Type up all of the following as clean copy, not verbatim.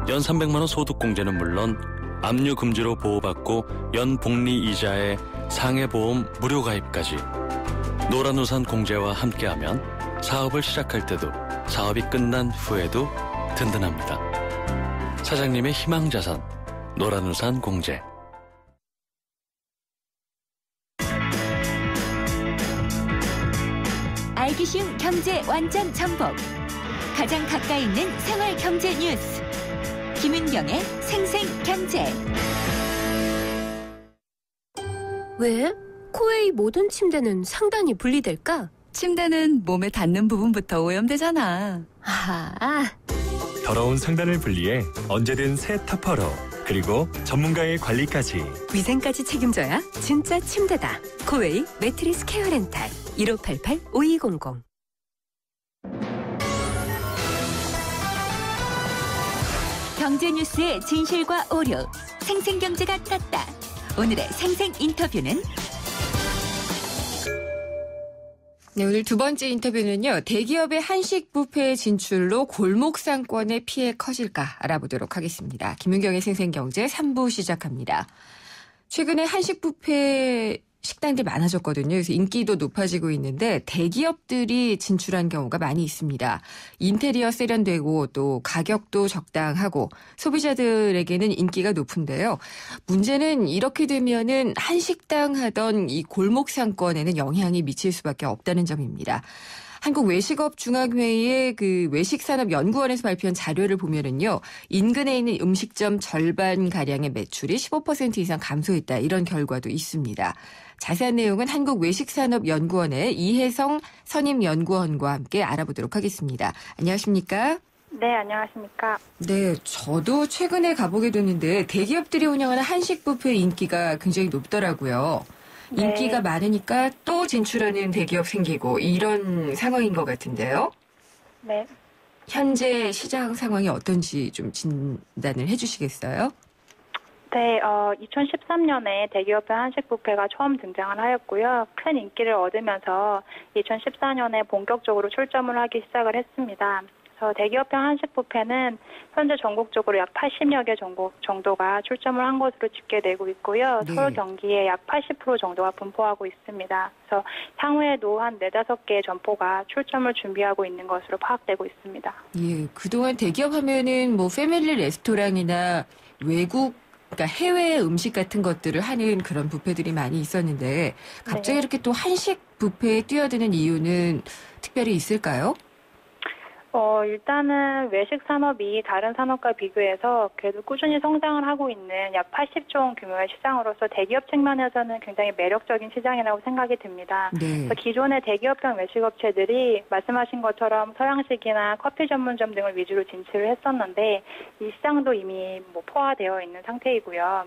연 300만 원 소득공제는 물론 압류 금지로 보호받고 연 복리 이자에 상해보험 무료 가입까지 노란우산 공제와 함께하면 사업을 시작할 때도 사업이 끝난 후에도 든든합니다. 사장님의 희망자산 노란우산 공제. 알기 쉬운 경제 완전 정복. 가장 가까이 있는 생활 경제 뉴스. 김은경의 생생경제. 왜? 코웨이 모든 침대는 상단이 분리될까? 침대는 몸에 닿는 부분부터 오염되잖아. 아하. 더러운 상단을 분리해 언제든 새 타퍼로, 그리고 전문가의 관리까지. 위생까지 책임져야 진짜 침대다. 코웨이 매트리스 케어 렌탈 1588-5200. 경제 뉴스의 진실과 오류, 생생경제가 땄다. 오늘의 생생 인터뷰는 네, 오늘 두 번째 인터뷰는요. 대기업의 한식 뷔페 진출로 골목 상권의 피해 커질까 알아보도록 하겠습니다. 김은경의 생생경제 3부 시작합니다. 최근에 한식 뷔페 식당들 많아졌거든요. 그래서 인기도 높아지고 있는데 대기업들이 진출한 경우가 많이 있습니다. 인테리어 세련되고 또 가격도 적당하고 소비자들에게는 인기가 높은데요. 문제는 이렇게 되면은 한식당 하던 이 골목 상권에는 영향이 미칠 수밖에 없다는 점입니다. 한국외식업중앙회의의 그 외식산업연구원에서 발표한 자료를 보면은요, 인근에 있는 음식점 절반가량의 매출이 15% 이상 감소했다. 이런 결과도 있습니다. 자세한 내용은 한국외식산업연구원의 이혜성 선임연구원과 함께 알아보도록 하겠습니다. 안녕하십니까? 네, 안녕하십니까? 네, 저도 최근에 가보게 됐는데 대기업들이 운영하는 한식 뷔페 인기가 굉장히 높더라고요. 네. 인기가 많으니까 또 진출하는 대기업 생기고 이런 상황인 것 같은데요. 네. 현재 시장 상황이 어떤지 좀 진단을 해주시겠어요? 네, 2013년에 대기업의 한식 뷔페가 처음 등장을 하였고요. 큰 인기를 얻으면서 2014년에 본격적으로 출점을 하기 시작을 했습니다. 그래서 대기업형 한식 뷔페는 현재 전국적으로 약 80여 개 정도가 출점을 한 것으로 집계되고 있고요. 네. 서울 경기에 약 80% 정도가 분포하고 있습니다. 그래서 향후에도 한 4-5개의 점포가 출점을 준비하고 있는 것으로 파악되고 있습니다. 예, 그동안 대기업 하면은 뭐 패밀리 레스토랑이나 외국, 그러니까 해외 음식 같은 것들을 하는 그런 뷔페들이 많이 있었는데 갑자기 네. 이렇게 또 한식 뷔페에 뛰어드는 이유는 특별히 있을까요? 일단은 외식 산업이 다른 산업과 비교해서 그래도 꾸준히 성장을 하고 있는 약 80조 원 규모의 시장으로서 대기업 측면에서는 굉장히 매력적인 시장이라고 생각이 듭니다. 네. 그래서 기존의 대기업형 외식업체들이 말씀하신 것처럼 서양식이나 커피 전문점 등을 위주로 진출을 했었는데 이 시장도 이미 포화되어 있는 상태이고요.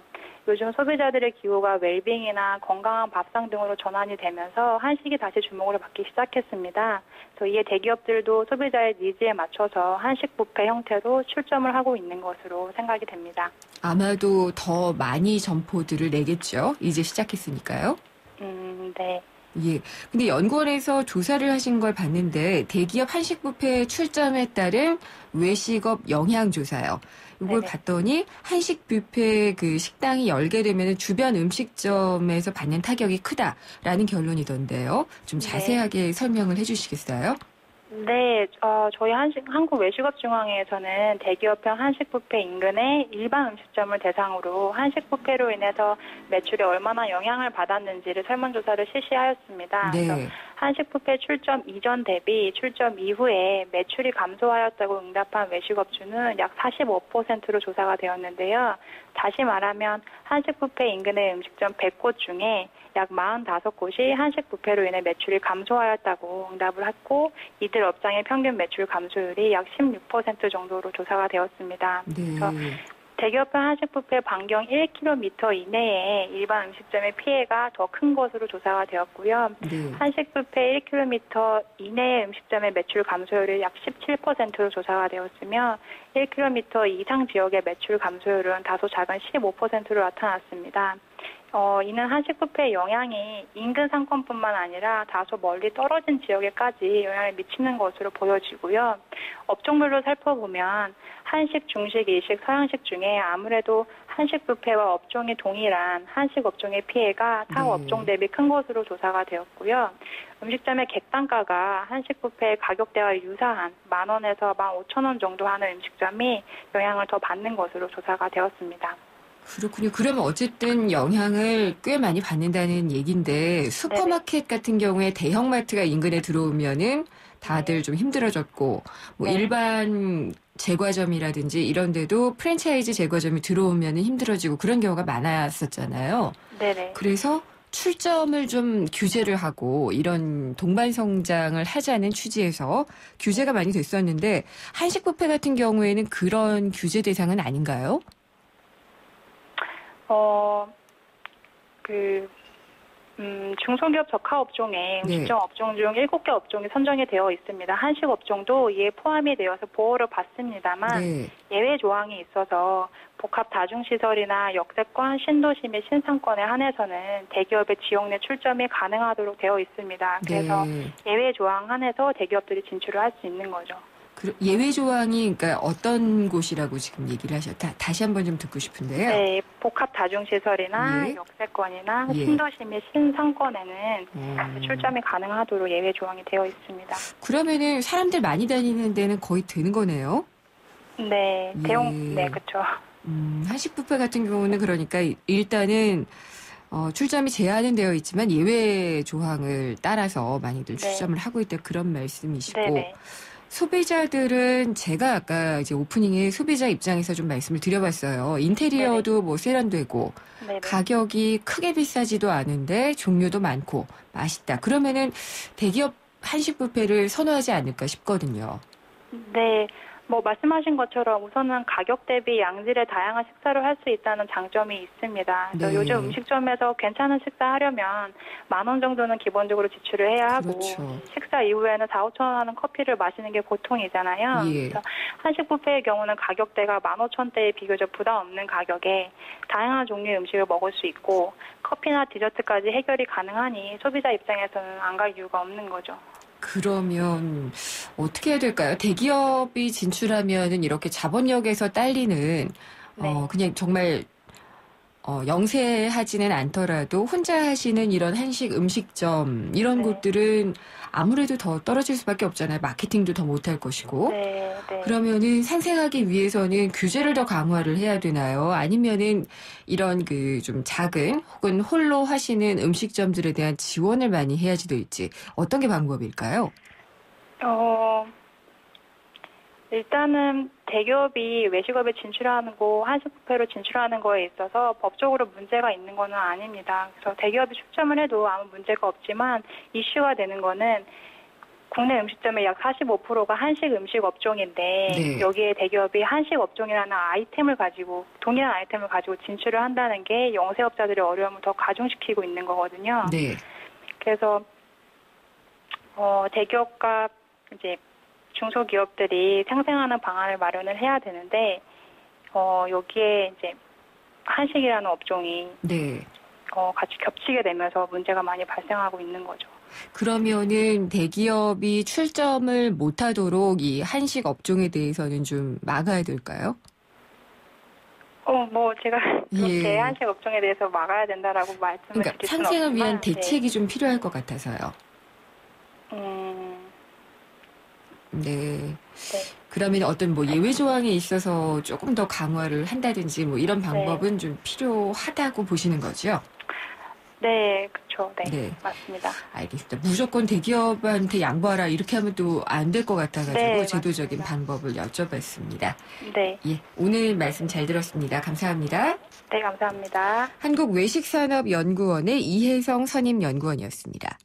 요즘 소비자들의 기호가 웰빙이나 건강한 밥상 등으로 전환이 되면서 한식이 다시 주목을 받기 시작했습니다. 그래서 이에 대기업들도 소비자의 니즈에 맞춰서 한식 뷔페 형태로 출점을 하고 있는 것으로 생각이 됩니다. 아마도 더 많이 점포들을 내겠죠. 이제 시작했으니까요. 네. 예. 근데 연구원에서 조사를 하신 걸 봤는데 대기업 한식 뷔페 출점에 따른 외식업 영향 조사요. 이걸 네네. 봤더니 한식 뷔페 그 식당이 열게 되면 주변 음식점에서 받는 타격이 크다라는 결론이던데요. 좀 자세하게 설명을 해주시겠어요? 네, 저희 한국외식업중앙회에서는 대기업형 한식 뷔페 인근의 일반 음식점을 대상으로 한식 뷔페로 인해서 매출에 얼마나 영향을 받았는지를 설문조사를 실시하였습니다. 네. 그래서 한식 뷔페 출점 이전 대비 출점 이후에 매출이 감소하였다고 응답한 외식업주는 약 45%로 조사가 되었는데요. 다시 말하면 한식 뷔페 인근의 음식점 100곳 중에 약 45곳이 한식 뷔페로 인해 매출이 감소하였다고 응답을 했고 이들 업장의 평균 매출 감소율이 약 16% 정도로 조사가 되었습니다. 네. 그래서 대기업형 한식 뷔페 반경 1km 이내에 일반 음식점의 피해가 더 큰 것으로 조사가 되었고요. 네. 한식 뷔페 1km 이내의 음식점의 매출 감소율이 약 17%로 조사가 되었으며 1km 이상 지역의 매출 감소율은 다소 작은 15%로 나타났습니다. 이는 한식 뷔페의 영향이 인근 상권뿐만 아니라 다소 멀리 떨어진 지역에까지 영향을 미치는 것으로 보여지고요. 업종별로 살펴보면 한식, 중식, 일식, 서양식 중에 아무래도 한식 뷔페와 업종이 동일한 한식 업종의 피해가 타 업종 대비 큰 것으로 조사가 되었고요. 음식점의 객단가가 한식 뷔페의 가격대와 유사한 10,000원에서 15,000원 정도 하는 음식점이 영향을 더 받는 것으로 조사가 되었습니다. 그렇군요. 그러면 어쨌든 영향을 꽤 많이 받는다는 얘기인데 슈퍼마켓 같은 경우에 대형마트가 인근에 들어오면은 다들 좀 힘들어졌고 뭐 일반 제과점이라든지 이런 데도 프랜차이즈 제과점이 들어오면은 힘들어지고 그런 경우가 많았었잖아요. 네네. 그래서 출점을 좀 규제를 하고 이런 동반 성장을 하자는 취지에서 규제가 많이 됐었는데 한식 뷔페 같은 경우에는 그런 규제 대상은 아닌가요? 중소기업 적하업종에 음식점 업종 중 7개 업종이 선정이 되어 있습니다. 한식 업종도 이에 포함이 되어서 보호를 받습니다만 예외 조항이 있어서 복합 다중시설이나 역세권, 신도시 및 신상권에 한해서는 대기업의 지역 내 출점이 가능하도록 되어 있습니다. 그래서 예외 조항 안에서 대기업들이 진출을 할 수 있는 거죠. 예외 조항이 그러니까 어떤 곳이라고 지금 얘기를 하셨다. 다시 한번 좀 듣고 싶은데요. 네, 복합 다중시설이나 역세권이나 신도시 및 신상권에는 출점이 가능하도록 예외 조항이 되어 있습니다. 그러면은 사람들 많이 다니는 데는 거의 되는 거네요. 네, 네, 그렇죠. 한식 뷔페 같은 경우는 그러니까 일단은 출점이 제한은 되어 있지만 예외 조항을 따라서 많이들 출점을 하고 있다 그런 말씀이시고. 네네. 소비자들은 제가 아까 이제 오프닝에 소비자 입장에서 좀 말씀을 드려봤어요. 인테리어도 뭐 세련되고 가격이 크게 비싸지도 않은데 종류도 많고 맛있다. 그러면은 대기업 한식 뷔페를 선호하지 않을까 싶거든요. 네. 뭐 말씀하신 것처럼 우선은 가격 대비 양질의 다양한 식사를 할 수 있다는 장점이 있습니다. 그래서 요즘 음식점에서 괜찮은 식사 하려면 10,000원 정도는 기본적으로 지출을 해야 하고 식사 이후에는 4,000-5,000원 하는 커피를 마시는 게 보통이잖아요. 그래서 한식 뷔페의 경우는 가격대가 15,000원대에 비교적 부담 없는 가격에 다양한 종류의 음식을 먹을 수 있고 커피나 디저트까지 해결이 가능하니 소비자 입장에서는 안 갈 이유가 없는 거죠. 그러면 어떻게 해야 될까요? 대기업이 진출하면은 이렇게 자본력에서 딸리는 그냥 정말 영세하지는 않더라도 혼자 하시는 이런 한식 음식점 이런 곳들은 아무래도 더 떨어질 수밖에 없잖아요. 마케팅도 더 못할 것이고. 그러면은 상생하기 위해서는 규제를 더 강화를 해야 되나요? 아니면은 이런 그 좀 작은 혹은 홀로 하시는 음식점들에 대한 지원을 많이 해야지 될지 어떤 게 방법일까요? 일단은 대기업이 외식업에 진출하는 거, 한식 뷔페로 진출하는 거에 있어서 법적으로 문제가 있는 거는 아닙니다. 그래서 대기업이 출점을 해도 아무 문제가 없지만 이슈가 되는 거는 국내 음식점의 약 45%가 한식 음식 업종인데 여기에 대기업이 한식 업종이라는 아이템을 가지고 동일한 아이템을 가지고 진출을 한다는 게 영세업자들의 어려움을 더 가중시키고 있는 거거든요. 그래서 대기업과 이제 중소기업들이 상생하는 방안을 마련을 해야 되는데 여기에 이제 한식이라는 업종이 같이 겹치게 되면서 문제가 많이 발생하고 있는 거죠. 그러면은 대기업이 출점을 못하도록 이 한식 업종에 대해서는 좀 막아야 될까요? 뭐 제가 그렇게 한식 업종에 대해서 막아야 된다라고 말씀을 드릴 수는 상생을 위한 없지만, 대책이 좀 필요할 것 같아서요. 그러면 어떤 뭐 예외 조항에 있어서 조금 더 강화를 한다든지 뭐 이런 방법은 좀 필요하다고 보시는 거죠? 네, 그렇죠. 네, 맞습니다. 알겠습니다. 무조건 대기업한테 양보하라 이렇게 하면 또 안 될 것 같아가지고 제도적인 방법을 여쭤봤습니다. 오늘 말씀 잘 들었습니다. 감사합니다. 네, 감사합니다. 한국외식산업연구원의 이혜성 선임연구원이었습니다.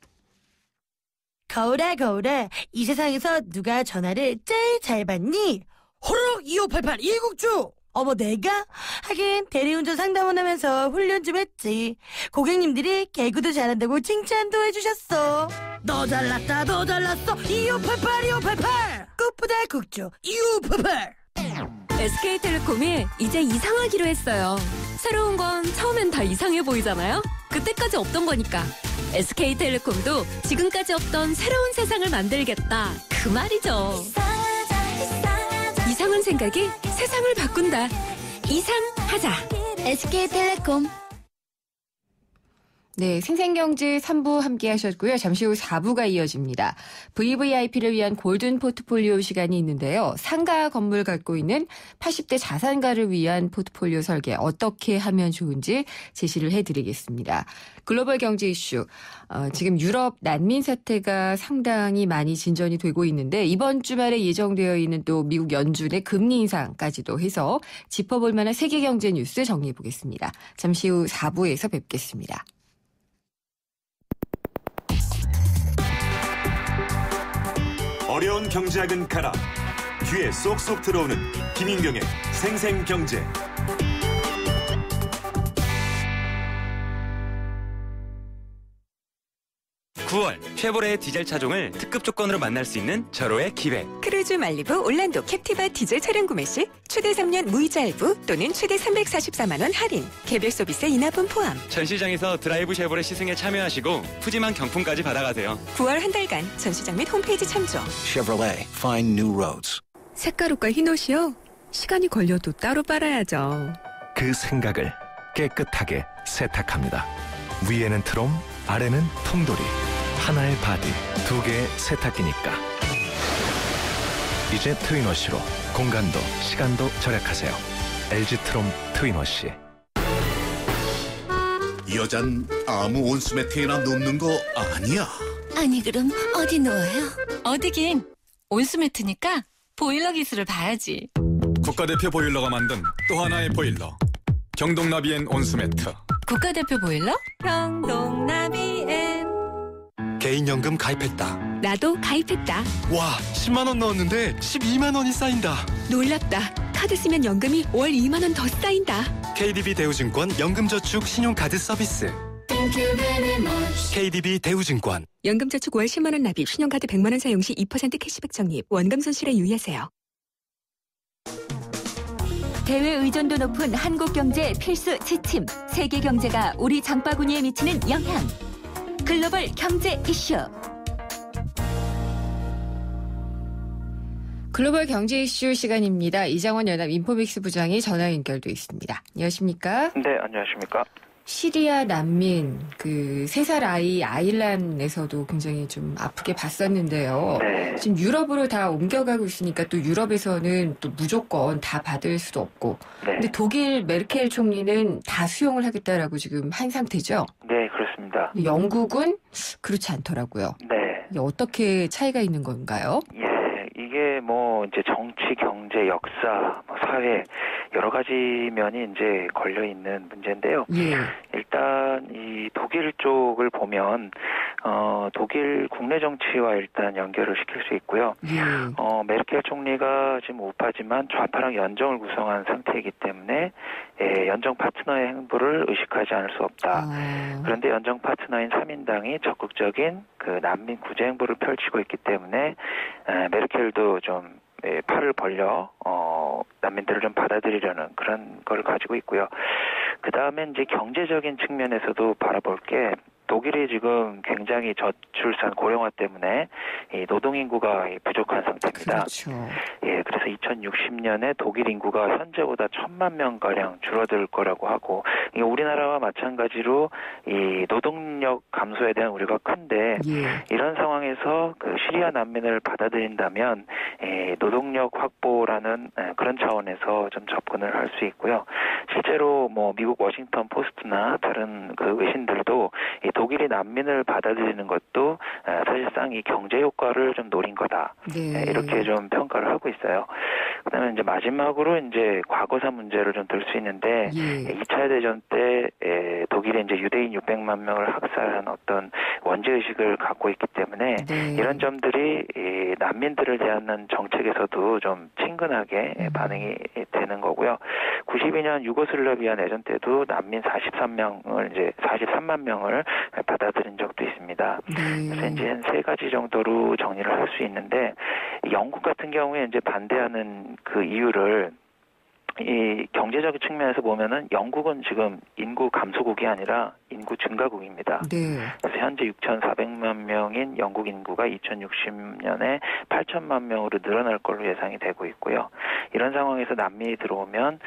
거울아 거울아 이 세상에서 누가 전화를 제일 잘 받니? 호록 2588 이국주. 어머 내가? 하긴 대리운전 상담원 하면서 훈련 좀 했지. 고객님들이 개그도 잘한다고 칭찬도 해주셨어. 너 잘났다 너 잘났어 2588 2588 꽃보다 국주 2588. SK텔레콤이 이제 이상하기로 했어요. 새로운 건 처음엔 다 이상해 보이잖아요? 그때까지 없던 거니까. SK텔레콤도 지금까지 없던 새로운 세상을 만들겠다. 그 말이죠. 이상한 생각이 세상을 바꾼다. 이상하자. SK텔레콤. 네, 생생경제 3부 함께 하셨고요. 잠시 후 4부가 이어집니다. VVIP를 위한 골든 포트폴리오 시간이 있는데요. 상가 건물 갖고 있는 80대 자산가를 위한 포트폴리오 설계 어떻게 하면 좋은지 제시를 해드리겠습니다. 글로벌 경제 이슈, 지금 유럽 난민 사태가 상당히 많이 진전이 되고 있는데 이번 주말에 예정되어 있는 또 미국 연준의 금리 인상까지도 해서 짚어볼 만한 세계 경제 뉴스 정리해 보겠습니다. 잠시 후 4부에서 뵙겠습니다. 어려운 경제학은 가라. 귀에 쏙쏙 들어오는 김인경의 생생경제. 9월 쉐보레의 디젤 차종을 특급 조건으로 만날 수 있는 절호의 기회. 크루즈 말리부 올란도 캡티바 디젤 차량 구매 시 최대 3년 무이자 할부 또는 최대 344만 원 할인. 개별 서비스 인하분 포함. 전시장에서 드라이브 쉐보레 시승에 참여하시고 푸짐한 경품까지 받아가세요. 9월 한 달간 전시장 및 홈페이지 참조. Chevrolet, find new roads. 색깔옷과 흰옷이요? 시간이 걸려도 따로 빨아야죠. 그 생각을 깨끗하게 세탁합니다. 위에는 트롬, 아래는 통돌이. 하나의 바디, 두 개의 세탁기니까. 이제 트윈워시로 공간도 시간도 절약하세요. LG 트롬 트윈워시. 여잔 아무 온수매트에나 놓는 거 아니야? 아니 그럼 어디 놓아요? 어디긴 온수매트니까 보일러 기술을 봐야지. 국가대표 보일러가 만든 또 하나의 보일러. 경동나비엔 온수매트. 국가대표 보일러? 경동나비엔. 개인연금 가입했다. 나도 가입했다. 와, 10만 원 넣었는데 12만 원이 쌓인다. 놀랍다. 카드 쓰면 연금이 월 2만 원 더 쌓인다. KDB 대우증권 연금저축 신용카드 서비스. KDB 대우증권. 연금저축 월 10만 원 납입, 신용카드 100만 원 사용 시 2% 캐시백 적립. 원금 손실에 유의하세요. 대외 의존도 높은 한국 경제의 필수 지침. 세계 경제가 우리 장바구니에 미치는 영향. 글로벌 경제 이슈. 글로벌 경제 이슈 시간입니다. 이장원 연합 인포믹스 부장이 전화 연결돼 있습니다. 안녕하십니까? 네, 안녕하십니까? 시리아 난민, 그 3살 아이 아일란에서도 굉장히 좀 아프게 봤었는데요. 네. 지금 유럽으로 다 옮겨가고 있으니까 또 유럽에서는 또 무조건 다 받을 수도 없고. 네. 근데 독일 메르켈 총리는 다 수용을 하겠다라고 지금 한 상태죠? 네, 그렇습니다. 영국은 그렇지 않더라고요. 네. 이게 어떻게 차이가 있는 건가요? 예, 이게 뭐 이제 정치, 경제, 역사, 사회 여러 가지 면이 이제 걸려 있는 문제인데요. 예. 일단 이 독일 쪽을 보면 독일 국내 정치와 일단 연결을 시킬 수 있고요. 예. 메르켈 총리가 지금 우파지만 좌파랑 연정을 구성한 상태이기 때문에 연정 파트너의 행보를 의식하지 않을 수 없다. 그런데 연정 파트너인 3인당이 적극적인 그 난민 구제 행보를 펼치고 있기 때문에 메르켈도 좀 팔을 벌려 난민들을 좀 받아들이려는 그런 걸 가지고 있고요. 그 다음에 이제 경제적인 측면에서도 바라볼 게 독일이 지금 굉장히 저출산 고령화 때문에 이 노동 인구가 부족한 상태입니다. 그렇죠. 예, 그래서 2060년에 독일 인구가 현재보다 1,000만 명 가량 줄어들 거라고 하고, 이게 우리나라와 마찬가지로 이 노동력 감소에 대한 우려가 큰데 이런 상황에서 그 시리아 난민을 받아들인다면 노동력 확보라는 그런 차원에서 좀 접근을 할 수 있고요. 실제로 뭐 미국 워싱턴 포스트나 다른 그 외신들도 이 독일이 난민을 받아들이는 것도 사실상 이 경제 효과를 좀 노린 거다. 네. 이렇게 좀 평가를 하고 있어요. 그다음에 이제 마지막으로 이제 과거사 문제를 좀 들 수 있는데 2차 대전 때 독일이 이제 유대인 600만 명을 학살한 어떤 원죄 의식을 갖고 있기 때문에 이런 점들이 이 난민들을 대한 정책에서도 좀 친근하게 반응이 되는 거고요. 92년 유고슬라비아 내전 때도 난민 43만 명을 받아들인 적도 있습니다. 그래서 이제 한 3가지 정도로 정리를 할 수 있는데 영국 같은 경우에 이제 반대하는 그 이유를 이 경제적인 측면에서 보면은 영국은 지금 인구 감소국이 아니라 인구 증가국입니다. 네. 그래서 현재 6,400만 명인 영국 인구가 2060년에 8천만 명으로 늘어날 걸로 예상이 되고 있고요. 이런 상황에서 난민이 들어오면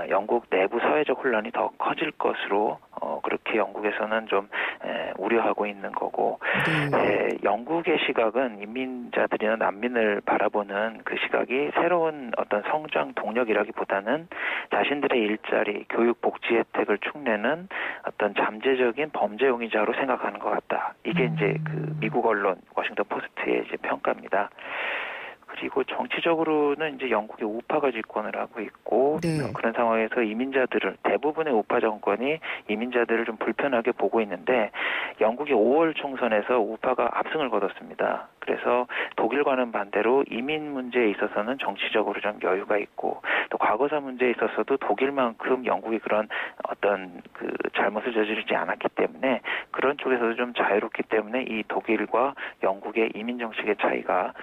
영국 내부 사회적 혼란이 더 커질 것으로 그렇게 영국에서는 좀 우려하고 있는 거고 영국의 시각은 이민자들이나 난민을 바라보는 그 시각이 새로운 어떤 성장 동력이라기보다는 자신들의 일자리, 교육, 복지 혜택을 축내는 어떤 잠재적인 범죄 용의자로 생각하는 것 같다. 이게 이제 그 미국 언론 워싱턴 포스트의 이제 평가입니다. 그리고 정치적으로는 이제 영국의 우파가 집권을 하고 있고 그런 상황에서 이민자들을 대부분의 우파 정권이 이민자들을 좀 불편하게 보고 있는데 영국의 5월 총선에서 우파가 압승을 거뒀습니다. 그래서 독일과는 반대로 이민 문제에 있어서는 정치적으로 좀 여유가 있고 또 과거사 문제에 있어서도 독일만큼 영국이 그런 어떤 그 잘못을 저지르지 않았기 때문에 그런 쪽에서도 좀 자유롭기 때문에 이 독일과 영국의 이민 정책의 차이가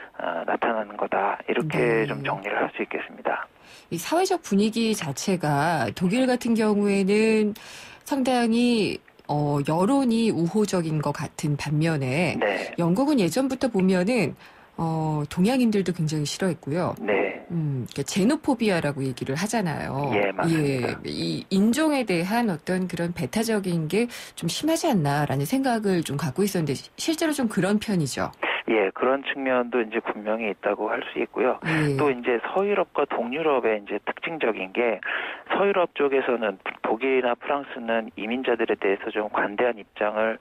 나타나는 거다. 이렇게 좀 정리를 할 수 있겠습니다. 이 사회적 분위기 자체가 독일 같은 경우에는 상당히 여론이 우호적인 것 같은 반면에 영국은 예전부터 보면은 동양인들도 굉장히 싫어했고요. 그러니까 제노포비아라고 얘기를 하잖아요. 예, 맞습니다. 이 인종에 대한 어떤 그런 배타적인 게 좀 심하지 않나라는 생각을 좀 갖고 있었는데 실제로 좀 그런 편이죠. 예, 그런 측면도 이제 분명히 있다고 할 수 있고요. 또 이제 서유럽과 동유럽의 이제 특징적인 게 서유럽 쪽에서는 독일이나 프랑스는 이민자들에 대해서 좀 관대한 입장을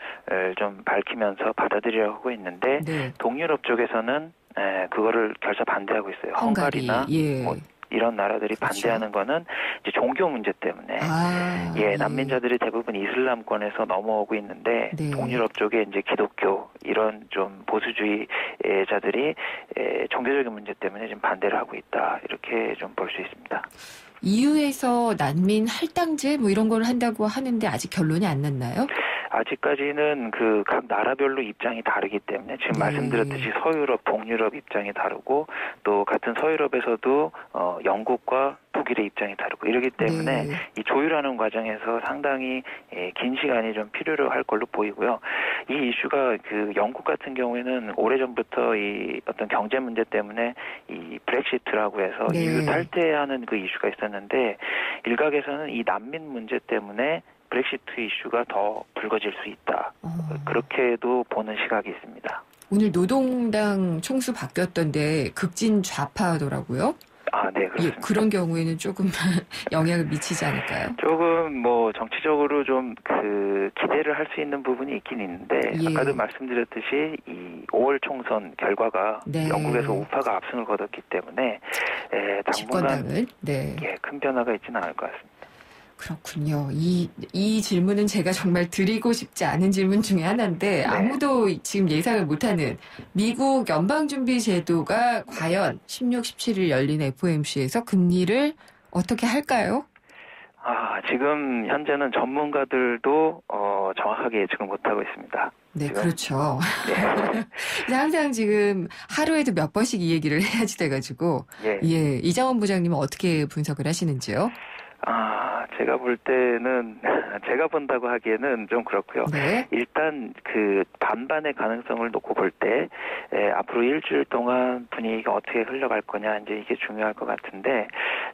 좀 밝히면서 받아들이려고 하고 있는데 동유럽 쪽에서는 그거를 결사 반대하고 있어요. 헝가리나 뭐 이런 나라들이 반대하는 거는 이제 종교 문제 때문에 난민자들이 대부분 이슬람권에서 넘어오고 있는데 동유럽 쪽에 이제 기독교 이런 좀 보수주의자들이 종교적인 문제 때문에 지금 반대를 하고 있다 이렇게 좀 볼 수 있습니다. EU에서 난민 할당제 뭐 이런 걸 한다고 하는데 아직 결론이 안 났나요? 아직까지는 그 각 나라별로 입장이 다르기 때문에 지금 말씀드렸듯이 서유럽, 동유럽 입장이 다르고 또 같은 서유럽에서도 영국과 독일의 입장이 다르고 이러기 때문에 이 조율하는 과정에서 상당히 긴 시간이 좀 필요로 할 걸로 보이고요. 이 이슈가 그 영국 같은 경우에는 오래전부터 이 어떤 경제 문제 때문에 이 브렉시트라고 해서 EU 탈퇴하는 그 이슈가 있었는데 일각에서는 이 난민 문제 때문에 브렉시트 이슈가 더 불거질 수 있다. 그렇게도 보는 시각이 있습니다. 오늘 노동당 총수 바뀌었던데 극진 좌파더라고요. 네, 그렇습니다. 그런 경우에는 조금 영향을 미치지 않을까요? 조금 뭐 정치적으로 좀 그 기대를 할 수 있는 부분이 있긴 있는데 아까도 말씀드렸듯이 이 5월 총선 결과가 영국에서 우파가 압승을 거뒀기 때문에 당분간 큰 변화가 있지는 않을 것 같습니다. 그렇군요. 이 질문은 제가 정말 드리고 싶지 않은 질문 중에 하나인데 아무도 지금 예상을 못하는 미국 연방준비제도가 과연 16, 17일 열린 FOMC에서 금리를 어떻게 할까요? 지금 현재는 전문가들도 정확하게 예측을 못하고 있습니다. 네, 지금? 그렇죠. 항상 지금 하루에도 몇 번씩 이 얘기를 해야지 돼가지고 이장원 부장님은 어떻게 분석을 하시는지요? 제가 볼 때는 제가 본다고 하기에는 좀 그렇고요. 일단 그 반반의 가능성을 놓고 볼 때 앞으로 일주일 동안 분위기가 어떻게 흘러갈 거냐 이제 이게 중요할 것 같은데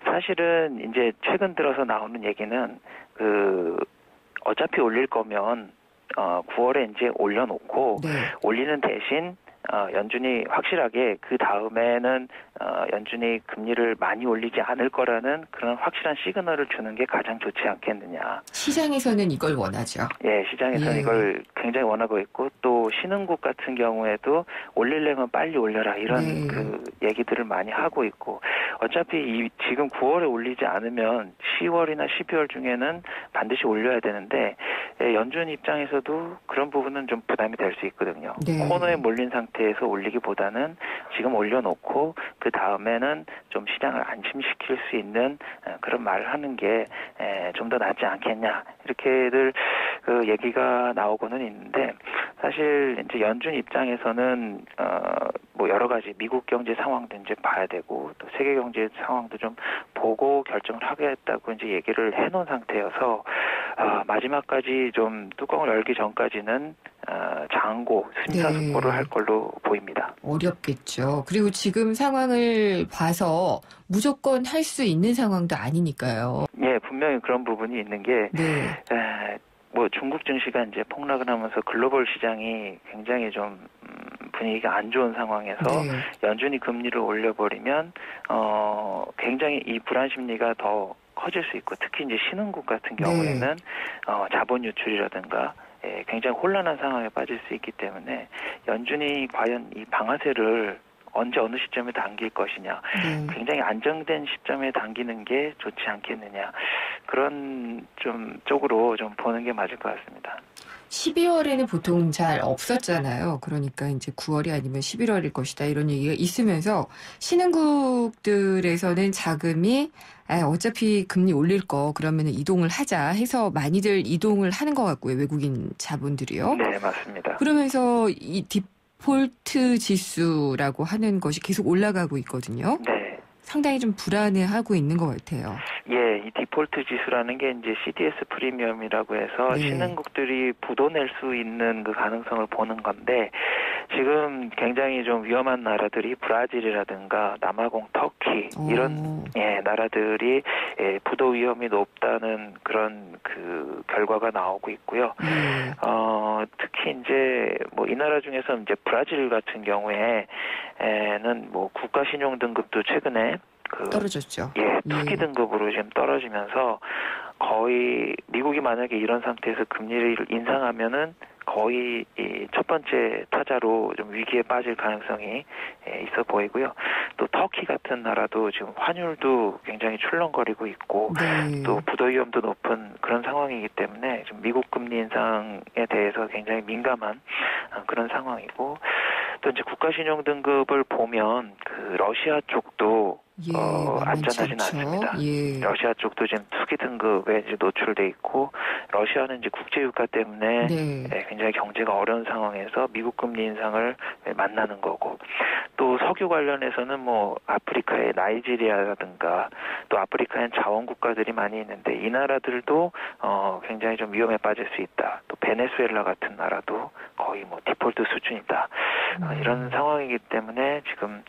사실은 이제 최근 들어서 나오는 얘기는 그 어차피 올릴 거면 9월에 이제 올려놓고 올리는 대신 연준이 확실하게 그 다음에는 연준이 금리를 많이 올리지 않을 거라는 그런 확실한 시그널을 주는 게 가장 좋지 않겠느냐. 시장에서는 이걸 원하죠. 시장에서는 이걸 굉장히 원하고 있고 또 신흥국 같은 경우에도 올리려면 빨리 올려라 이런 그 얘기들을 많이 하고 있고 어차피 지금 9월에 올리지 않으면 10월이나 12월 중에는 반드시 올려야 되는데 연준 입장에서도 그런 부분은 좀 부담이 될 수 있거든요. 코너에 몰린 상태에서 올리기보다는 지금 올려놓고 그 다음에는 좀 시장을 안심시킬 수 있는 그런 말을 하는 게 좀 더 낫지 않겠냐 이렇게들 그 얘기가 나오고는 있는데 사실 이제 연준 입장에서는 뭐 여러 가지 미국 경제 상황도 이제 봐야 되고 또 세계 경제 상황도 좀 보고 결정을 하겠다고 이제 얘기를 해놓은 상태여서 마지막까지 좀 뚜껑을 열기 전까지는 장고 심사숙고를 할 걸로 보입니다. 어렵겠죠. 그리고 지금 상황을 봐서 무조건 할 수 있는 상황도 아니니까요. 예, 분명히 그런 부분이 있는 게 뭐 중국 증시가 이제 폭락을 하면서 글로벌 시장이 굉장히 좀 분위기가 안 좋은 상황에서 연준이 금리를 올려버리면 굉장히 이 불안 심리가 더 커질 수 있고 특히 이제 신흥국 같은 경우에는 자본 유출이라든가 굉장히 혼란한 상황에 빠질 수 있기 때문에 연준이 과연 이 방아쇠를 언제 어느 시점에 당길 것이냐 굉장히 안정된 시점에 당기는 게 좋지 않겠느냐 그런 좀 쪽으로 좀 보는 게 맞을 것 같습니다. 12월에는 보통 잘 없었잖아요. 그러니까 이제 9월이 아니면 11월일 것이다 이런 얘기가 있으면서 신흥국들에서는 자금이 어차피 금리 올릴 거 그러면 이동을 하자 해서 많이들 이동을 하는 것 같고요. 외국인 자본들이요. 네, 맞습니다. 그러면서 이 디폴트 지수라고 하는 것이 계속 올라가고 있거든요. 네. 상당히 좀 불안해하고 있는 것 같아요. 예, 이 디폴트 지수라는 게 이제 CDS 프리미엄이라고 해서 신흥국들이 부도낼 수 있는 그 가능성을 보는 건데 지금 굉장히 좀 위험한 나라들이 브라질이라든가 남아공, 터키 이런 나라들이 부도 위험이 높다는 그런 그 결과가 나오고 있고요. 특히 이제 뭐 이 나라 중에서 이제 브라질 같은 경우에는 뭐 국가 신용 등급도 최근에 떨어졌죠. 투기 등급으로 지금 떨어지면서 거의 미국이 만약에 이런 상태에서 금리를 인상하면은 거의 이 첫 번째 타자로 좀 위기에 빠질 가능성이 있어 보이고요. 또 터키 같은 나라도 지금 환율도 굉장히 출렁거리고 있고 또 부도 위험도 높은 그런 상황이기 때문에 지금 미국 금리 인상에 대해서 굉장히 민감한 그런 상황이고 또 이제 국가 신용 등급을 보면 그 러시아 쪽도 안전하진 않습니다. 러시아 쪽도 지금 투기 등급에 이제 노출돼 있고 러시아는 이제 국제 유가 때문에 굉장히 경제가 어려운 상황에서 미국 금리 인상을 만나는 거고 또 석유 관련해서는 뭐 아프리카의 나이지리아라든가 또 아프리카엔 자원 국가들이 많이 있는데 이 나라들도 굉장히 좀 위험에 빠질 수 있다. 또 베네수엘라 같은 나라도 거의 뭐 디폴트 수준이다. 이런 상황이기 때문에 지금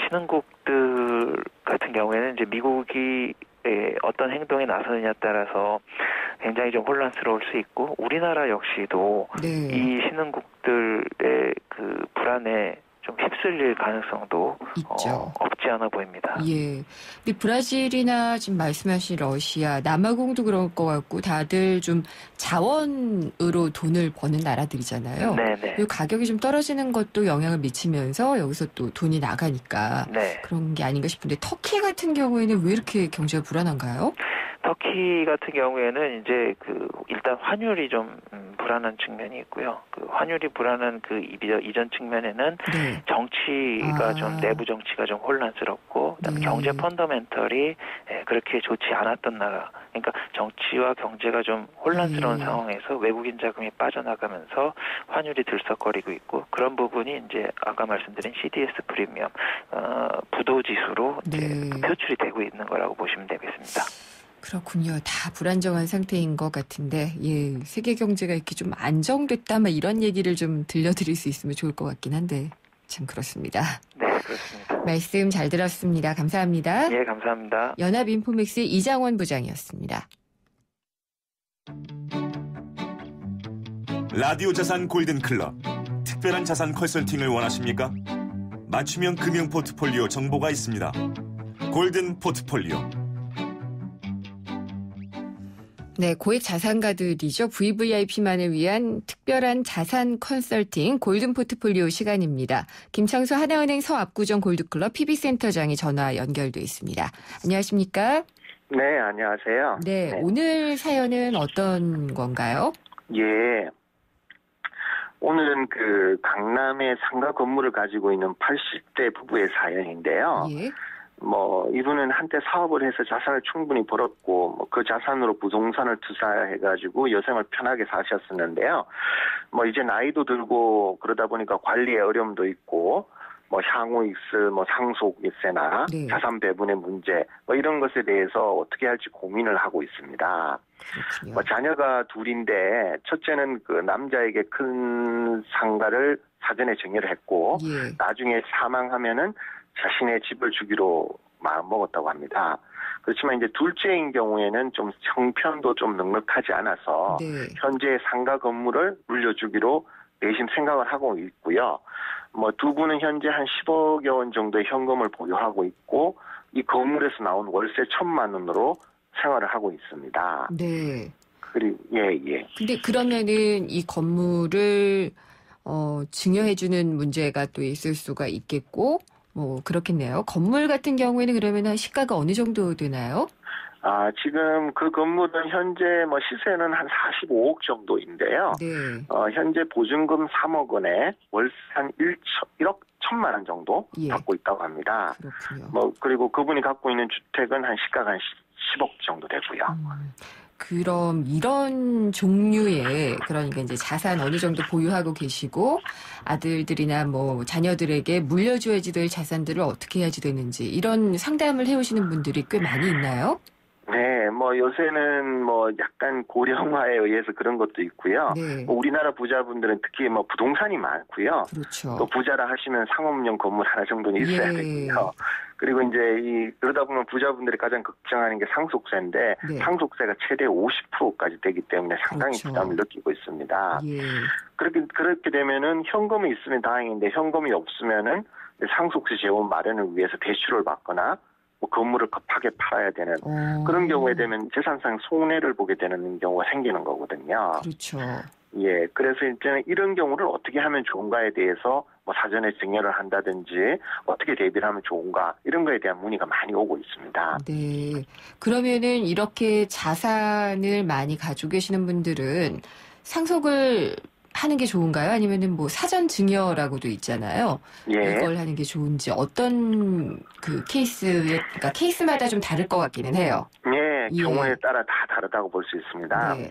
신흥국들 같은 경우에는 이제 미국이 어떤 행동에 나서느냐에 따라서 굉장히 좀 혼란스러울 수 있고 우리나라 역시도 이 신흥국들의 그 불안에 좀 휩쓸릴 가능성도 없지 않아 보입니다. 예. 근데 브라질이나 지금 말씀하신 러시아, 남아공도 그럴 것 같고 다들 좀 자원으로 돈을 버는 나라들이잖아요. 그리고 가격이 좀 떨어지는 것도 영향을 미치면서 여기서 또 돈이 나가니까 그런 게 아닌가 싶은데 터키 같은 경우에는 왜 이렇게 경제가 불안한가요? 터키 같은 경우에는 이제 그 일단 환율이 좀 불안한 측면이 있고요. 그 환율이 불안한 그 이전 측면에는 정치가 좀 내부 정치가 좀 혼란스럽고 그다음에 경제 펀더멘털이 그렇게 좋지 않았던 나라. 그러니까 정치와 경제가 좀 혼란스러운 상황에서 외국인 자금이 빠져나가면서 환율이 들썩거리고 있고 그런 부분이 이제 아까 말씀드린 CDS 프리미엄 부도 지수로 이제 표출이 되고 있는 거라고 보시면 되겠습니다. 그렇군요. 다 불안정한 상태인 것 같은데, 세계 경제가 이렇게 좀 안정됐다, 막 이런 얘기를 좀 들려드릴 수 있으면 좋을 것 같긴 한데, 참 그렇습니다. 네, 그렇습니다. 말씀 잘 들었습니다. 감사합니다. 예, 감사합니다. 연합인포맥스 이장원 부장이었습니다. 라디오 자산 골든클럽. 특별한 자산 컨설팅을 원하십니까? 맞춤형 금융 포트폴리오 정보가 있습니다. 골든 포트폴리오. 네, 고액 자산가들이죠. VVIP만을 위한 특별한 자산 컨설팅 골든 포트폴리오 시간입니다. 김창수 하나은행 서압구정 골드클럽 PB센터장이 전화 연결돼 있습니다. 안녕하십니까? 네, 안녕하세요. 네, 오늘 사연은 어떤 건가요? 예. 오늘은 그 강남에 상가 건물을 가지고 있는 80대 부부의 사연인데요. 이분은 한때 사업을 해서 자산을 충분히 벌었고, 그 자산으로 부동산을 투자해가지고 여생을 편하게 사셨었는데요. 이제 나이도 들고 그러다 보니까 관리에 어려움도 있고, 향후익세, 상속익세나 네. 자산 배분의 문제, 이런 것에 대해서 어떻게 할지 고민을 하고 있습니다. 자녀가 둘인데, 첫째는 그 남자에게 큰 상가를 사전에 정리를 했고, 예. 나중에 사망하면은 자신의 집을 주기로 마음먹었다고 합니다. 그렇지만 이제 둘째인 경우에는 좀 형편도 좀 넉넉하지 않아서 네. 현재 상가 건물을 물려주기로 내심 생각을 하고 있고요. 두 분은 현재 한 10억여 원 정도의 현금을 보유하고 있고, 이 건물에서 나온 월세 1,000만 원으로 생활을 하고 있습니다. 네. 그리고 예. 근데 그러면은 이 건물을 증여해주는 문제가 또 있을 수가 있겠고, 그렇겠네요. 건물 같은 경우에는 그러면 한 시가가 어느 정도 되나요? 지금 그 건물은 현재 시세는 한 45억 정도인데요. 네. 현재 보증금 3억 원에 월세 한 1억 1천만 원 정도 예. 받고 있다고 합니다. 그렇군요. 그리고 그분이 갖고 있는 주택은 한 시가가 한 10억 정도 되고요. 그럼 이런 종류의 그러니까 이제 자산 어느 정도 보유하고 계시고 아들들이나 자녀들에게 물려줘야지 될 자산들을 어떻게 해야지 되는지 이런 상담을 해오시는 분들이 꽤 많이 있나요? 네, 요새는 약간 고령화에 의해서 그런 것도 있고요. 네. 우리나라 부자분들은 특히 부동산이 많고요. 그렇죠. 또 부자라 하시면 상업용 건물 하나 정도는 있어야 되고요. 그리고 이제 그러다 보면 부자분들이 가장 걱정하는 게 상속세인데 네. 상속세가 최대 50%까지 되기 때문에 상당히 그렇죠. 부담을 느끼고 있습니다. 예. 그렇게 되면은 현금이 있으면 다행인데 현금이 없으면은 상속세 재원 마련을 위해서 대출을 받거나 건물을 급하게 팔아야 되는 그런 경우에 되면 재산상 손해를 보게 되는 경우가 생기는 거거든요. 그렇죠. 예, 그래서 이제는 이런 경우를 어떻게 하면 좋은가에 대해서 사전에 증여를 한다든지 어떻게 대비를 하면 좋은가 이런 거에 대한 문의가 많이 오고 있습니다. 네. 그러면은 이렇게 자산을 많이 가지고 계시는 분들은 상속을 하는 게 좋은가요? 아니면은 사전 증여라고도 있잖아요. 예. 이걸 하는 게 좋은지 어떤 그 그러니까 케이스마다 좀 다를 것 같기는 해요. 예, 경우에 따라 다 다르다고 볼 수 있습니다. 네.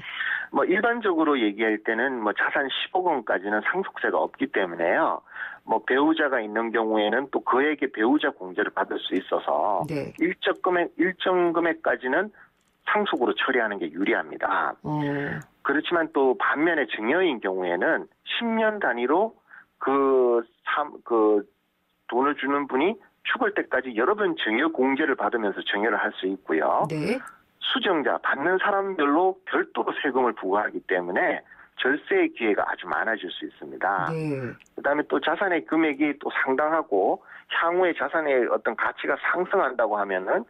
일반적으로 얘기할 때는 자산 10억 원까지는 상속세가 없기 때문에요. 배우자가 있는 경우에는 또 그에게 배우자 공제를 받을 수 있어서 네. 일정 금액까지는 상속으로 처리하는 게 유리합니다. 그렇지만 또 반면에 증여인 경우에는 10년 단위로 그 돈을 주는 분이 죽을 때까지 여러 번 증여 공제를 받으면서 증여를 할 수 있고요. 네. 수정자 받는 사람별로 별도로 세금을 부과하기 때문에 절세의 기회가 아주 많아질 수 있습니다. 네. 그다음에 또 자산의 금액이 또 상당하고 향후에 자산의 어떤 가치가 상승한다고 하면은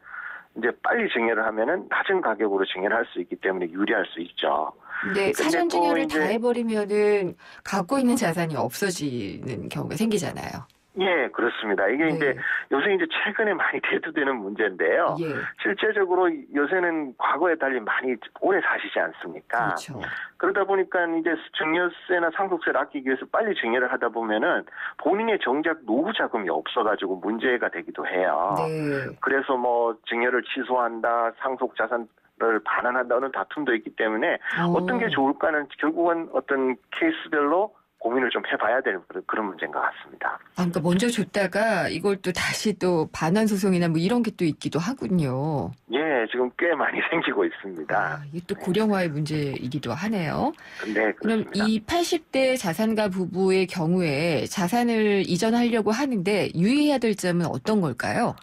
이제 빨리 증여를 하면은 낮은 가격으로 증여를 할 수 있기 때문에 유리할 수 있죠. 네, 사전 증여를 다 해버리면은 갖고 있는 자산이 없어지는 경우가 생기잖아요. 예, 그렇습니다. 이게 이제 요새 이제 최근에 많이 대두되는 문제인데요. 실제적으로 요새는 과거에 달리 많이 오래 사시지 않습니까? 그렇죠. 그러다 보니까 이제 증여세나 상속세를 아끼기 위해서 빨리 증여를 하다 보면은 본인의 정작 노후 자금이 없어가지고 문제가 되기도 해요. 네. 그래서 증여를 취소한다, 상속 자산 을 반환한다는 다툼도 있기 때문에 어떤 게 좋을까는 결국은 어떤 케이스별로 고민을 좀 해봐야 되는 그런 문제인 것 같습니다. 그러니까 먼저 줬다가 이걸 또 다시 또 반환 소송이나 이런 게 또 있기도 하군요. 예, 지금 꽤 많이 생기고 있습니다. 이게 또 고령화의 문제이기도 하네요. 네, 그럼 이 80대 자산가 부부의 경우에 자산을 이전하려고 하는데 유의해야 될 점은 어떤 걸까요?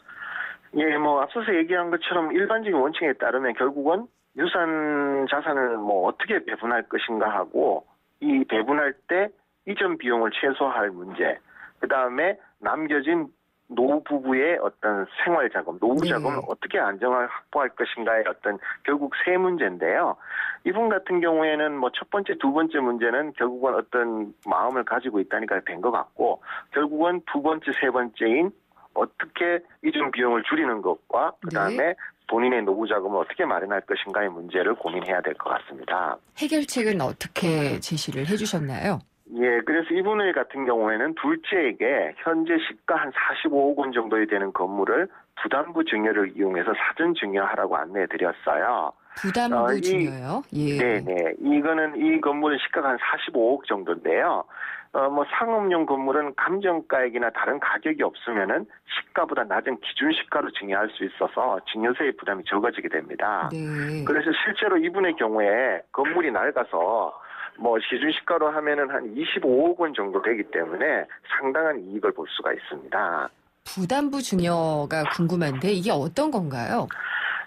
예, 앞서서 얘기한 것처럼 일반적인 원칙에 따르면 결국은 유산 자산을 어떻게 배분할 것인가 하고 이 배분할 때 이전 비용을 최소화할 문제, 그 다음에 남겨진 노부부의 어떤 생활자금, 노후자금을 어떻게 안정을 확보할 것인가의 어떤 결국 세 문제인데요. 이분 같은 경우에는 첫 번째, 두 번째 문제는 결국은 어떤 마음을 가지고 있다니까 된 것 같고 결국은 두 번째, 세 번째인 어떻게 이전 비용을 줄이는 것과 그다음에 본인의 노후 자금을 어떻게 마련할 것인가의 문제를 고민해야 될 것 같습니다. 해결책은 어떻게 제시를 해주셨나요? 예, 그래서 이분의 같은 경우에는 둘째에게 현재 시가 한 45억 원 정도 되는 건물을 부담부 증여를 이용해서 사전 증여하라고 안내해드렸어요. 부담부 증여요? 예. 네네. 이거는 이 건물은 시가가 한 45억 정도인데요. 뭐 상업용 건물은 감정가액이나 다른 가격이 없으면은 시가보다 낮은 기준 시가로 증여할 수 있어서 증여세의 부담이 적어지게 됩니다. 네. 그래서 실제로 이분의 경우에 건물이 낡아서 뭐 기준 시가로 하면은 한 25억 원 정도 되기 때문에 상당한 이익을 볼 수가 있습니다. 부담부 증여가 궁금한데 이게 어떤 건가요?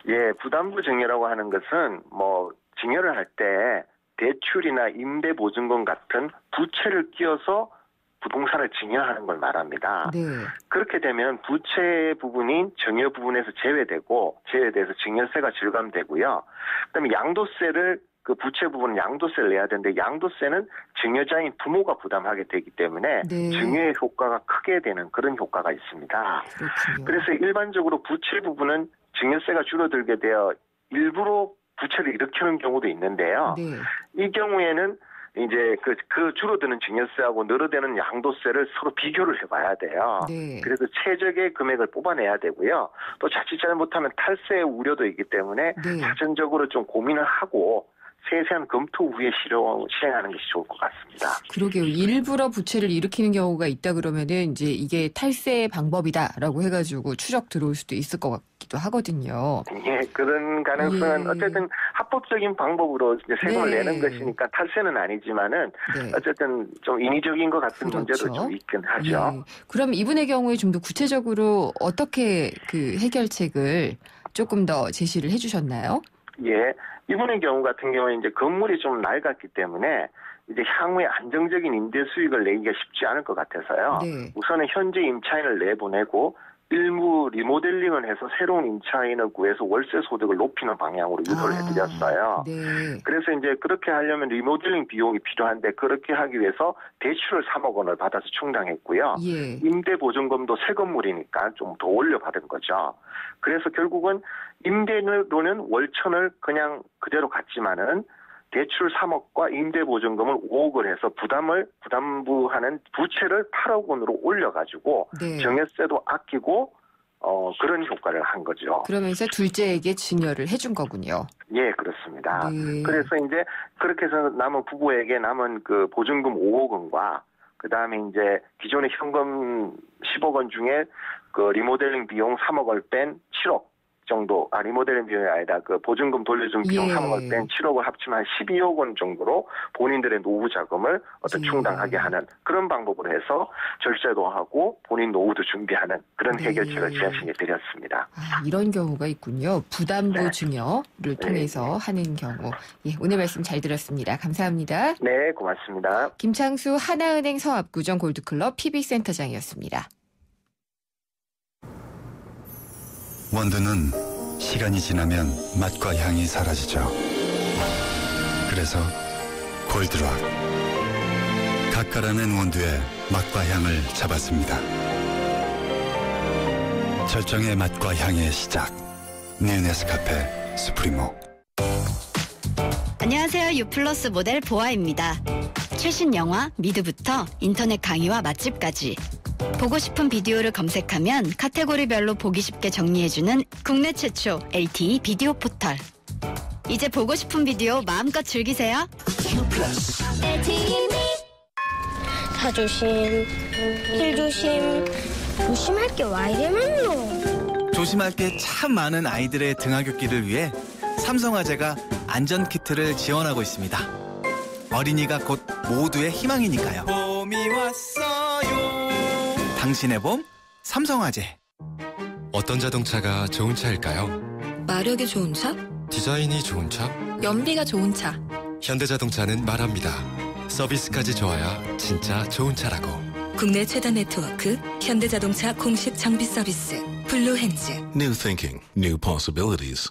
예, 부담부 증여라고 하는 것은 뭐 증여를 할 때 대출이나 임대보증금 같은 부채를 끼워서 부동산을 증여하는 걸 말합니다. 네. 그렇게 되면 부채 부분인 증여 부분에서 제외돼서 증여세가 절감되고요. 그다음에 양도세를 그 부채 부분은 양도세를 내야 되는데 양도세는 증여자인 부모가 부담하게 되기 때문에 네. 증여의 효과가 크게 되는 그런 효과가 있습니다. 그렇군요. 그래서 일반적으로 부채 부분은 증여세가 줄어들게 되어 일부러 부채를 일으키는 경우도 있는데요. 네. 이 경우에는 이제 그 줄어드는 증여세하고 늘어나는 양도세를 서로 비교를 해봐야 돼요. 네. 그래서 최적의 금액을 뽑아내야 되고요. 또 자칫 잘못하면 탈세의 우려도 있기 때문에 네. 사전적으로 좀 고민을 하고 세세한 검토 후에 실행하는 것이 좋을 것 같습니다. 그러게요. 일부러 부채를 일으키는 경우가 있다 그러면은 이제 이게 탈세 방법이다라고 해가지고 추적 들어올 수도 있을 것 같기도 하거든요. 예, 그런 가능성은 어쨌든 합법적인 방법으로 이제 세금을 내는 것이니까 탈세는 아니지만은 어쨌든 좀 인위적인 것 같은 문제도 좀 있긴 하죠. 예. 그럼 이분의 경우에 좀 더 구체적으로 어떻게 그 해결책을 조금 더 제시를 해주셨나요? 예. 이분의 경우 같은 경우에 이제 건물이 좀 낡았기 때문에 이제 향후에 안정적인 임대 수익을 내기가 쉽지 않을 것 같아서요. 네. 우선은 현재 임차인을 내보내고 일부 리모델링을 해서 새로운 임차인을 구해서 월세 소득을 높이는 방향으로 유도를 해드렸어요. 네. 그래서 이제 그렇게 하려면 리모델링 비용이 필요한데 그렇게 하기 위해서 대출을 3억 원을 받아서 충당했고요. 예. 임대보증금도 새 건물이니까 좀 더 올려받은 거죠. 그래서 결국은 임대료는 월천을 그냥 그대로 갔지만은 대출 3억과 임대보증금을 5억을 해서 부담부하는 부채를 8억 원으로 올려가지고 네. 증여세도 아끼고 그런 효과를 한 거죠. 그러면서 둘째에게 증여를 해준 거군요. 예, 그렇습니다. 네. 그래서 이제 그렇게 해서 남은 부부에게 남은 그 보증금 5억 원과 그 다음에 이제 기존의 현금 10억 원 중에 그 리모델링 비용 3억을 뺀 7억. 정도, 리모델링 비용이 아니라 그 보증금 돌려준 비용 3억을 뺀 7억을 합치면 한 12억 원 정도로 본인들의 노후 자금을 충당하게 하는 그런 방법으로 해서 절세도 하고 본인 노후도 준비하는 그런 해결책을 제안해 드렸습니다. 이런 경우가 있군요. 부담부 증여를 통해서 하는 경우. 예, 오늘 말씀 잘 들었습니다. 감사합니다. 네, 고맙습니다. 김창수 하나은행 서압구정 골드클럽 PB센터장이었습니다. 원두는 시간이 지나면 맛과 향이 사라지죠. 그래서 골드락 가까라는 원두의 맛과 향을 잡았습니다. 절정의 맛과 향의 시작 뉴네스카페 스프리모. 안녕하세요. 유플러스 모델 보아입니다. 최신 영화 미드부터 인터넷 강의와 맛집까지 보고 싶은 비디오를 검색하면 카테고리별로 보기 쉽게 정리해주는 국내 최초 LTE 비디오 포털. 이제 보고 싶은 비디오 마음껏 즐기세요. 차 조심, 길 조심, 조심할 게 와 이래면요. 조심할 게 참 많은 아이들의 등하굣길을 위해 삼성화재가 안전키트를 지원하고 있습니다. 어린이가 곧 모두의 희망이니까요. 봄이 왔어요. 당신의 봄 삼성화재. 어떤 자동차가 좋은 차일까요? 마력이 좋은 차? 디자인이 좋은 차? 연비가 좋은 차. 현대자동차는 말합니다. 서비스까지 좋아야 진짜 좋은 차라고. 국내 최다 네트워크 현대자동차 공식 정비 서비스 블루핸즈. New thinking, new possibilities.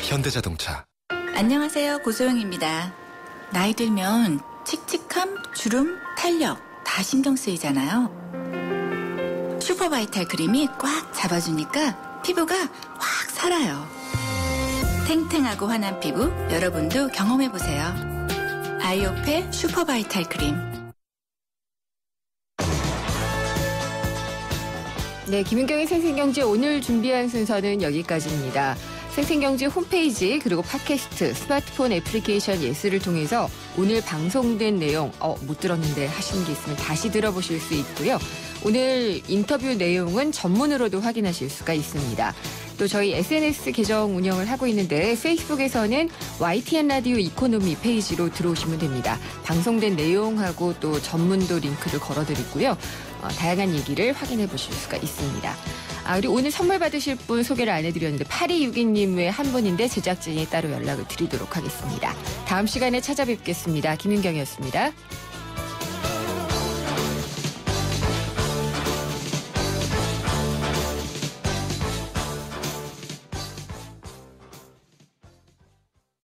현대자동차. 안녕하세요. 고소영입니다. 나이 들면 칙칙함, 주름, 탄력 다 신경 쓰이잖아요. 슈퍼바이탈 크림이 꽉 잡아주니까 피부가 확 살아요. 탱탱하고 환한 피부 여러분도 경험해보세요. 아이오페 슈퍼바이탈 크림. 네, 김윤경의 생생경제 오늘 준비한 순서는 여기까지입니다. 생생경제 홈페이지 그리고 팟캐스트, 스마트폰 애플리케이션 예스를 통해서 오늘 방송된 내용 못 들었는데 하시는 게 있으면 다시 들어보실 수 있고요. 오늘 인터뷰 내용은 전문으로도 확인하실 수가 있습니다. 또 저희 SNS 계정 운영을 하고 있는데 페이스북에서는 YTN 라디오 이코노미 페이지로 들어오시면 됩니다. 방송된 내용하고 또 전문도 링크를 걸어드리고요. 다양한 얘기를 확인해 보실 수가 있습니다. 그리고 오늘 선물 받으실 분 소개를 안 해드렸는데 8262님 외에 한 분인데 제작진이 따로 연락을 드리도록 하겠습니다. 다음 시간에 찾아뵙겠습니다. 김윤경이었습니다.